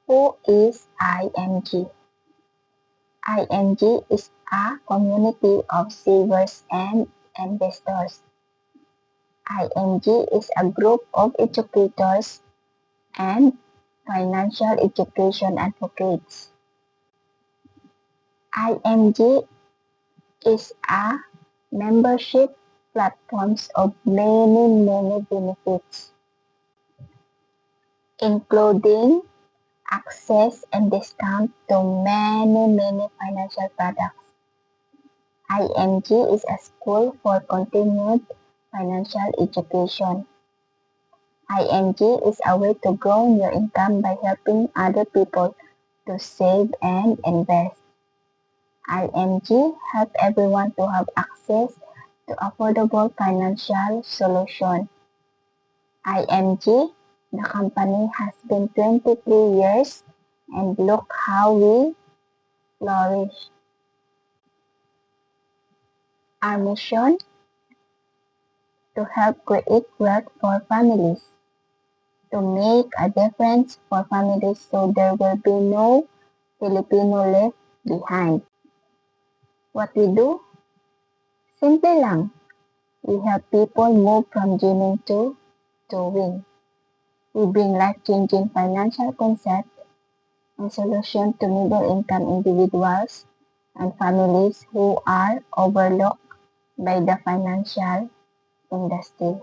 Who is IMG? IMG is a community of savers and investors. IMG is a group of educators and financial education advocates. IMG is a membership platform of many benefits, including access and discount to many financial products. IMG is a school for continued financial education. IMG is a way to grow your income by helping other people to save and invest. IMG helps everyone to have access to affordable financial solutions. IMG, the company has been 23 years and look how we flourish. Our mission to help create wealth for families, to make a difference for families so there will be no Filipino left behind. What we do? Simple lang. We help people move from dreaming to doing. We bring life-changing financial concepts and solutions to middle-income individuals and families who are overlooked by the financial industry.